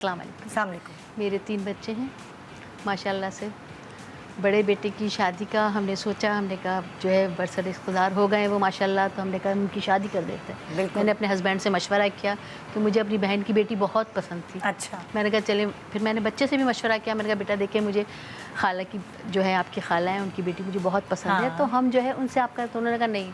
السلام علیکم. میرے 3 بچے ہیں ماشاءاللہ سے. بڑے بیٹے کی شادی کا ہم نے سوچا، ہم نے کہا جو ہے برسر اقتدار ہو گئے وہ ماشاءاللہ، تو ہم نے کہا ان کی شادی کر دیتے ہیں. میں نے اپنے ہسبینڈ سے مشورہ کیا کہ مجھے اپنی بہن کی بیٹی بہت پسند تھی. اچھا. میں نے کہا چلیں، پھر میں نے بچے سے بھی مشورہ کیا. میں نے کہا بیٹا دیکھیں، مجھے خالہ کی جو ہے آپ کی خالہ ہیں، ان کی بیٹی مجھے بہت پسند ہے، تو ہم جو ہے ان سے آپ کا. تو انہوں نے کہا نہیں،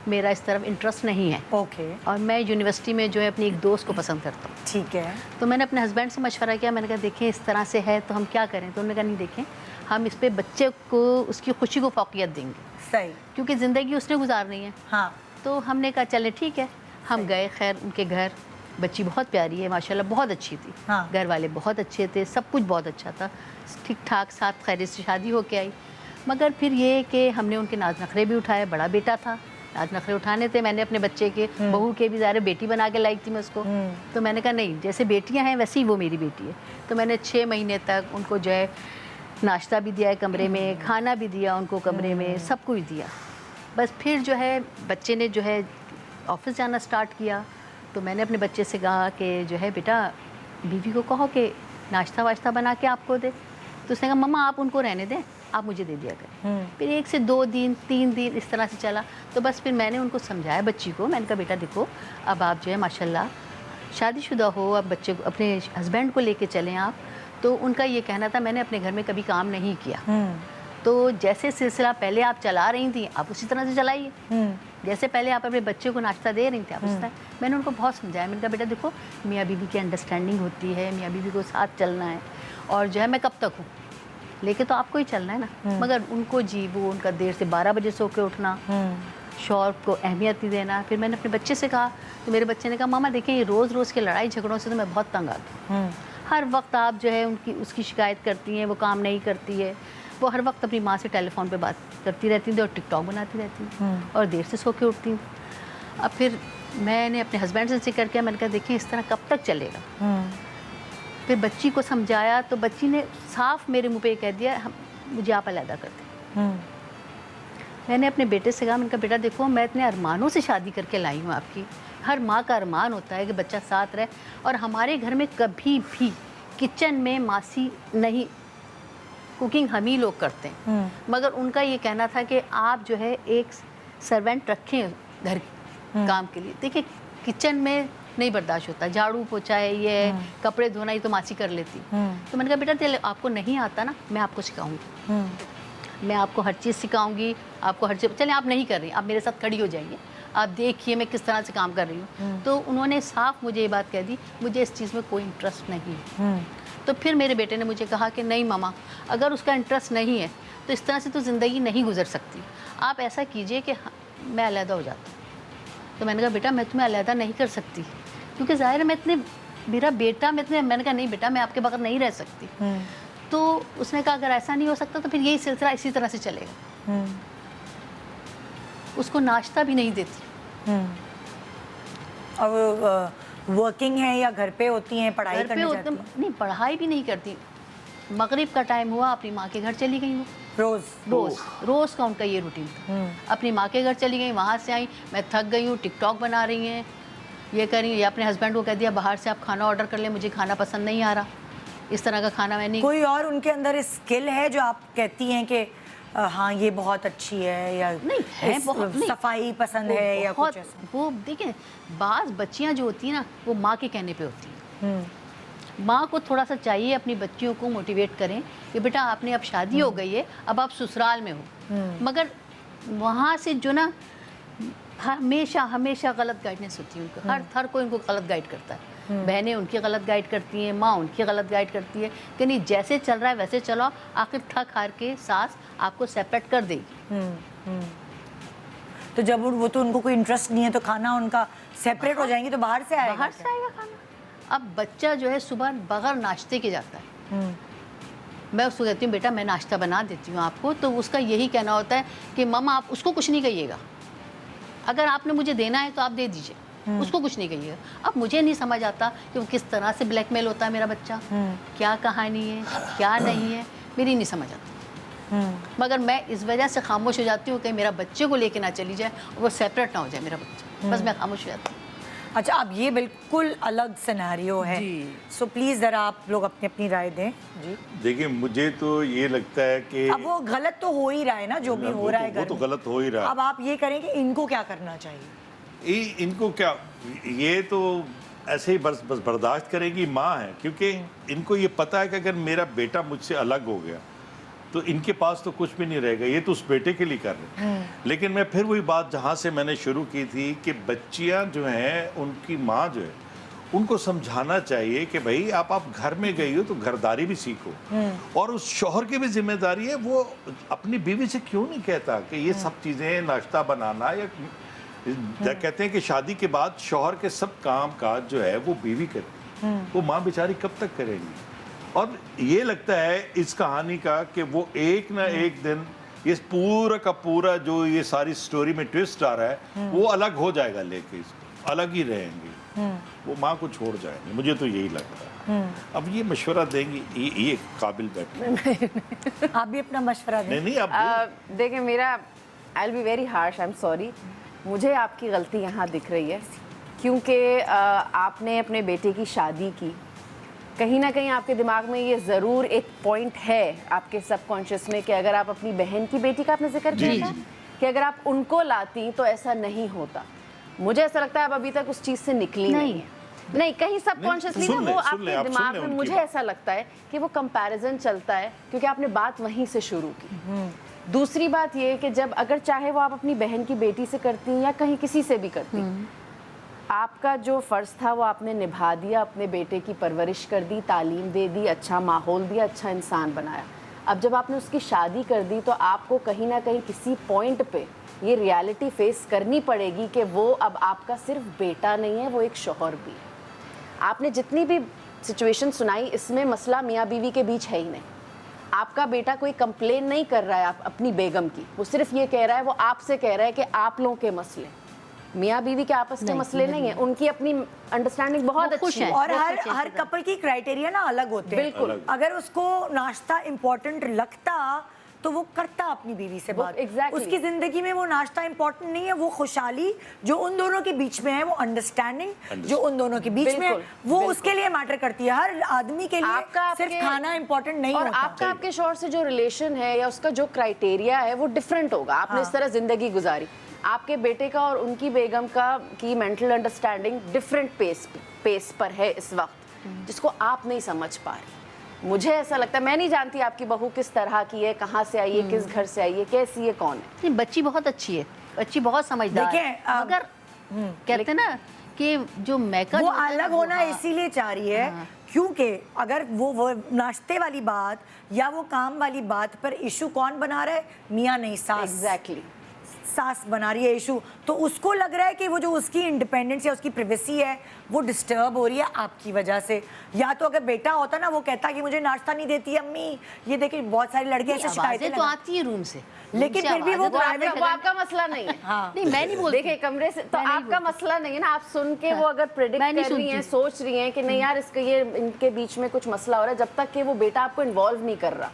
میرا اس طرف انٹرسٹ نہیں ہے. اوکے. اور میں یونیورسٹی میں جو ہے اپنی ایک دوست کو پسند کرتا ہوں. ٹھیک ہے. تو میں نے اپنے ہسبینڈ سے مشورہ کیا. میں نے کہا دیکھیں اس طرح سے ہے تو ہم کیا کریں. تو انہوں نے کہا نہیں، دیکھیں ہم اس پہ بچے کو اس کی خوشی کو فوقیت دیں گے. صحیح. کیونکہ زندگی اس نے گزارنی ہے. ہاں. تو ہم نے کہا چلے ٹھیک ہے. ہم گئے خیر ان کے گھر. بچی بہت پیاری ہے ماشاءاللہ، بہت اچھی تھی. گھر والے بہت اچھے تھے، سب کچھ بہت اچھا تھا، ٹھیک ٹھاک ساتھ خیریت سے شادی ہو کے آئی. مگر پھر یہ کہ ہم نے ان کے ناز نخرے بھی اٹھائے. بڑا بیٹا تھا، ناز نخرے اٹھانے تھے. میں نے اپنے بچے کے بہو کے بھی ظاہر بیٹی بنا کے لائی تھی میں اس کو. تو میں نے کہا نہیں، جیسے بیٹیاں ہیں ویسے ہی وہ میری بیٹی ہے. تو میں نے 6 مہینے تک ان کو جو ہے ناشتہ بھی دیا ہے کمرے میں، کھانا بھی دیا ان کو کمرے میں، سب کچھ دیا. بس پھر جو ہے بچے نے جو ہے آفس جانا سٹارٹ کیا. تو میں نے اپنے بچے سے کہا کہ جو ہے بیٹا بیوی کو کہو کہ ناشتہ واشتہ بنا کے آپ کو دے. تو اس نے کہا مما آپ ان کو رہنے دیں، آپ مجھے دے دیا کریں. پھر 1 سے 2 دن 3 دن اس طرح سے چلا. تو بس پھر میں نے ان کو سمجھایا بچی کو. میں نے کہا بیٹا دیکھو اب آپ جو ہے ماشاءاللہ شادی شدہ ہو، اب بچے کو اپنے ہسبینڈ کو لے کے چلیں آپ. تو ان کا یہ کہنا تھا میں نے اپنے گھر میں کبھی کام نہیں کیا، تو جیسے سلسلہ پہلے آپ چلا رہی تھیں آپ اسی طرح سے چلائیے. جیسے پہلے آپ اپنے بچے کو ناشتہ دے رہی تھیں آپ اس طرح. میں نے ان کو بہت سمجھایا. میں نے کہا بیٹا دیکھو میاں بیوی کی انڈرسٹینڈنگ ہوتی ہے، میاں بیوی کو ساتھ چلنا ہے. اور جو ہے میں کب تک ہوں، لے کے تو آپ کو ہی چلنا ہے نا. مگر ان کو جی وہ ان کا دیر سے 12 بجے سو کے اٹھنا، شوہر کو اہمیت نہیں دینا. پھر میں نے اپنے بچے سے کہا تو میرے بچے نے کہا ماما دیکھیں یہ روز روز کے لڑائی جھگڑوں سے تو میں بہت تنگ آتی ہوں. ہر وقت آپ جو ہے اس کی شکایت کرتی ہیں، وہ کام نہیں کرتی ہے. وہ ہر وقت اپنی ماں سے ٹیلی فون پہ بات کرتی رہتی ہیں اور ٹک ٹاک بناتی رہتی ہیں اور دیر سے سو کے اٹھتی ہیں. اب پھر میں نے اپنے ہسبینڈ سے ذکر کیا. میں نے کہا دیکھیں اس طرح کب تک چلے گا. پھر بچی کو سمجھایا تو بچی نے صاف میرے منہ پہ یہ کہہ دیا مجھے آپ علیحدہ کر دیں. میں نے اپنے بیٹے سے کہا، میں نے کہا بیٹا دیکھو میں اتنے ارمانوں سے شادی کر کے لائی ہوں آپ کی. ہر ماں کا ارمان ہوتا ہے کہ بچہ ساتھ رہے. اور ہمارے گھر میں کبھی بھی کچن میں ماسی نہیں، کوکنگ ہم ہی لوگ کرتے ہیں. مگر ان کا یہ کہنا تھا کہ آپ جو ہے ایک سرونٹ رکھیں گھر کام کے لیے. دیکھیں کچن میں نہیں برداشت ہوتا، جھاڑو پوچھا ہے، یہ کپڑے دھونا یہ تو ماسی کر لیتی. تو میں نے کہا بیٹا آپ کو نہیں آتا نا، میں آپ کو سکھاؤں گی، میں آپ کو ہر چیز سکھاؤں گی. آپ کو ہر چیز چلیں آپ نہیں کر رہی، آپ میرے ساتھ کھڑی ہو جائیے، آپ دیکھیے میں کس طرح سے کام کر رہی ہوں. تو انہوں نے صاف مجھے یہ بات کہہ دی مجھے اس چیز میں کوئی انٹرسٹ نہیں. تو پھر میرے بیٹے نے مجھے کہا کہ نہیں ماما اگر اس کا انٹرسٹ نہیں ہے تو اس طرح سے تو زندگی نہیں گزر سکتی. آپ ایسا کیجئے کہ میں علیحدہ ہو جاتا ہوں. تو میں نے کہا بیٹا میں تمہیں علیحدہ نہیں کر سکتی کیونکہ ظاہر ہے میرا بیٹا میں نے کہا نہیں بیٹا میں آپ کے بغیر نہیں رہ سکتی. تو اس نے کہا اگر ایسا نہیں ہو سکتا تو پھر یہی سلسلہ اسی طرح سے چلے گا. اس کو ناشتہ بھی نہیں دیتی. اور ورکنگ ہے یا گھر پہ ہوتی ہیں، پڑھائی کرنے جاتی ہیں؟ نہیں پڑھائی بھی نہیں کرتی. مغرب کا ٹائم ہوا اپنی ماں کے گھر چلی گئی. وہ روز کا ان کا یہ روٹین تھا. اپنی ماں کے گھر چلی گئی، وہاں سے آئی میں تھک گئی ہوں، ٹک ٹاک بنا رہی ہیں، یہ کر رہی ہیں. یا اپنے ہسبینڈ کو کہہ دیا باہر سے آپ کھانا آرڈر کر لیں، مجھے کھانا پسند نہیں آ رہا، اس طرح کا کھانا میں نہیں. کوئی اور ان کے اندر اسکل ہے جو آپ کہتی ہیں کہ ہاں یہ بہت اچھی ہے، یا صفائی پسند ہے یا کچھ ایسا؟ وہ دیکھیں بعض بچیاں جو ہوتی ہیں نا وہ ماں کے کہنے پہ ہوتی ہیں. ماں کو تھوڑا سا چاہیے اپنی بچیوں کو موٹیویٹ کریں کہ بیٹا آپ نے اب شادی ہو گئی ہے، اب آپ سسرال میں ہو. مگر وہاں سے جو نا ہمیشہ غلط گائیڈنس ہوتی ہے ان کو. ہر کوئی ان کو غلط گائیڈ کرتا ہے. بہنیں ان کی غلط گائیڈ کرتی ہیں، ماں ان کی غلط گائیڈ کرتی ہے کہ نہیں جیسے چل رہا ہے ویسے چلو، آخر تھک ہار کے ساس آپ کو سیپریٹ کر دے گی. تو جب وہ تو ان کو کوئی انٹرسٹ نہیں ہے تو کھانا ان کا سیپریٹ ہو جائیں گی تو باہر سے آئے گا کھانا. اب بچہ جو ہے صبح بغیر ناشتے کے جاتا ہے. میں اس کو کہتی ہوں بیٹا میں ناشتہ بنا دیتی ہوں آپ کو. تو اس کا یہی کہنا ہوتا ہے کہ ماما آپ اس کو کچھ نہیں کہیے گا، اگر آپ نے مجھے دینا ہے تو آپ دے دیجئے، اس کو کچھ نہیں کہیے گا. اب مجھے نہیں سمجھ آتا کہ وہ کس طرح سے بلیک میل ہوتا ہے میرا بچہ، کیا کہانی ہے کیا نہیں ہے، میری نہیں سمجھ آتا. مگر میں اس وجہ سے خاموش ہو جاتی ہوں کہ میرا بچے کو لے کے نہ چلی جائے اور وہ سیپریٹ نہ ہو جائے میرا بچہ. بس میں خاموش ہو جاتی ہوں. اچھا اب یہ بالکل الگ سیناریو ہے, سو پلیز ذرا آپ لوگ اپنی اپنی رائے دیں. جی دیکھیں مجھے تو یہ لگتا ہے کہ اب وہ غلط تو ہو ہی رہا ہے نا, جو بھی ہو رہا ہے وہ تو غلط ہو ہی رہا ہے. اب آپ یہ کریں کہ ان کو کیا کرنا چاہیے؟ ان کو کیا, یہ تو ایسے ہی بس برداشت کرے گی, ماں ہے, کیونکہ ان کو یہ پتا ہے کہ اگر میرا بیٹا مجھ سے الگ ہو گیا تو ان کے پاس تو کچھ بھی نہیں رہے گا, یہ تو اس بیٹے کے لیے کر رہے ہیں. لیکن میں پھر وہی بات جہاں سے میں نے شروع کی تھی کہ بچیاں جو ہیں ان کی ماں جو ہے ان کو سمجھانا چاہیے کہ بھائی آپ گھر میں گئی ہو تو گھرداری بھی سیکھو, اور اس شوہر کی بھی ذمہ داری ہے, وہ اپنی بیوی سے کیوں نہیں کہتا کہ یہ سب چیزیں ناشتہ بنانا, یا کہتے ہیں کہ شادی کے بعد شوہر کے سب کام کاج جو ہے وہ بیوی کرتی, وہ ماں بیچاری کب تک کرے گی. اور یہ لگتا ہے اس کہانی کا کہ وہ ایک نہ ایک دن یہ پورا کا پورا جو یہ ساری سٹوری میں ٹویسٹ آ رہا ہے وہ الگ ہو جائے گا, لے کے اس کو الگ ہی رہیں گے, وہ ماں کو چھوڑ جائیں گے, مجھے تو یہی لگتا ہے. اب یہ مشورہ دیں گی, یہ قابل بیٹھے, آپ بھی اپنا مشورہ دیں. نہیں آپ دیکھیں میرا I'll be very harsh, I'm sorry, مجھے آپ کی غلطی یہاں دکھ رہی ہے کیونکہ آپ نے اپنے بیٹے کی شادی کی, کہیں نہ کہیں آپ کے دماغ میں یہ ضرور ایک پوائنٹ ہے آپ کے سب کانشیس میں کہ اگر آپ اپنی بہن کی بیٹی کا آپ نے ذکر کیا تھا کہ اگر آپ ان کو لاتی تو ایسا نہیں ہوتا. مجھے ایسا لگتا ہے آپ ابھی تک اس چیز سے نکلی نہیں کہیں سب کانشیسلی نا وہ آپ کے دماغ میں, مجھے ایسا لگتا ہے کہ وہ کمپیریزن چلتا ہے کیونکہ آپ نے بات وہیں سے شروع کی. دوسری بات یہ کہ جب اگر چاہے وہ آپ اپنی بہن کی بیٹی سے کرتی ہیں یا کہیں کسی سے بھی کرتی, آپ کا جو فرض تھا وہ آپ نے نبھا دیا, اپنے بیٹے کی پرورش کر دی, تعلیم دے دی, اچھا ماحول دیا, اچھا انسان بنایا. اب جب آپ نے اس کی شادی کر دی تو آپ کو کہیں نہ کہیں کسی پوائنٹ پہ یہ ریالٹی فیس کرنی پڑے گی کہ وہ اب آپ کا صرف بیٹا نہیں ہے, وہ ایک شوہر بھی ہے. آپ نے جتنی بھی سچویشن سنائی اس میں مسئلہ میاں بیوی کے بیچ ہے ہی نہیں. آپ کا بیٹا کوئی کمپلین نہیں کر رہا ہے اپنی بیگم کی, وہ صرف یہ کہہ رہا ہے, وہ آپ سے کہہ رہا ہے کہ آپ لوگوں کے مسئلے, میاں بیوی کے آپس کے مسئلے نہیں ہیں, ان کی اپنی انڈرسٹینڈنگ بہت اچھی ہے. اور ہر کپل کی کرائیٹیریا نا الگ ہوتے ہیں. بالکل, اگر اس کو ناشتہ امپورٹنٹ لگتا تو وہ کرتا اپنی بیوی سے بات. اس کی زندگی میں وہ ناشتہ امپورٹنٹ نہیں ہے, وہ خوشحالی جو ان دونوں کے بیچ میں ہے, وہ انڈرسٹینڈنگ جو ان دونوں کے بیچ میں ہے, وہ اس کے لیے میٹر کرتی ہے. ہر آدمی کے لیے صرف کھانا امپورٹنٹ نہیں ہوتا. اور آپ کا آپ کے شوہر سے جو ریلیشن ہے یا اس کا جو کرائیٹیریا ہے وہ ڈفرینٹ ہوگا. آپ نے اس طرح زندگی گزاری, آپ کے بیٹے کا اور ان کی بیگم کا کی مینٹل انڈرسٹینڈنگ ڈفرینٹ پیس پر ہے اس وقت, جس کو آپ نہیں سمجھ پا رہی. مجھے ایسا لگتا ہے, میں نہیں جانتی آپ کی بہو کس طرح کی ہے, کہاں سے آئی ہے, کس گھر سے آئی ہے, کیسی ہے, کون ہے. بچی بہت اچھی ہے, بچی بہت سمجھدار ہے, مگر کہتے نا کہ جو میکا وہ الگ ہونا اسی لیے چاہ رہی ہے کیونکہ اگر وہ ناشتے والی بات یا وہ کام والی بات پر ایشو کون بنا رہا ہے, میاں نہیں ساس. ایگزیکٹلی, ساس بنا رہی ہے ایشو, تو اس کو لگ رہا ہے کہ وہ جو اس کی انڈیپینڈنس یا اس کی پریویسی ہے وہ ڈسٹرب ہو رہی ہے آپ کی وجہ سے. یا تو اگر بیٹا ہوتا نا وہ کہتا کہ مجھے ناشتہ نہیں دیتی امی, یہ دیکھیں بہت ساری لڑکیاں ایسے شکایتیں تو آتی ہے روم سے, لیکن پھر بھی وہ آپ کا مسئلہ نہیں ہے. نہیں میں نہیں بولتی, دیکھیں کمرے سے تو آپ کا مسئلہ نہیں ہے نا, آپ سن کے وہ اگر پریڈکٹ کر رہی ہیں, سوچ رہی ہیں کہ نہیں یار اس کے یہ ان کے بیچ میں کچھ مسئلہ ہو رہا ہے, جب تک کہ وہ بیٹا آپ کو انوالو نہیں کر رہا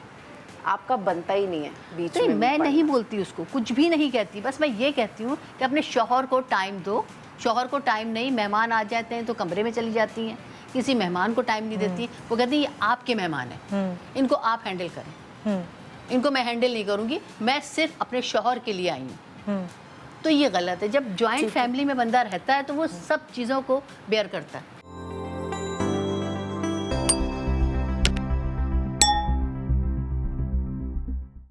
آپ کا بنتا ہی نہیں ہے بیچ میں. میں نہیں بولتی اس کو, کچھ بھی نہیں کہتی, بس میں یہ کہتی ہوں کہ اپنے شوہر کو ٹائم دو. شوہر کو ٹائم نہیں, مہمان آ جاتے ہیں تو کمرے میں چلی جاتی ہیں, کسی مہمان کو ٹائم نہیں دیتی. وہ کہتی ہیں یہ آپ کے مہمان ہیں, ان کو آپ ہینڈل کریں, ان کو میں ہینڈل نہیں کروں گی, میں صرف اپنے شوہر کے لیے آئی ہوں. تو یہ غلط ہے. جب جوائنٹ فیملی میں بندہ رہتا ہے تو وہ سب چیزوں کو بیئر کرتا ہے.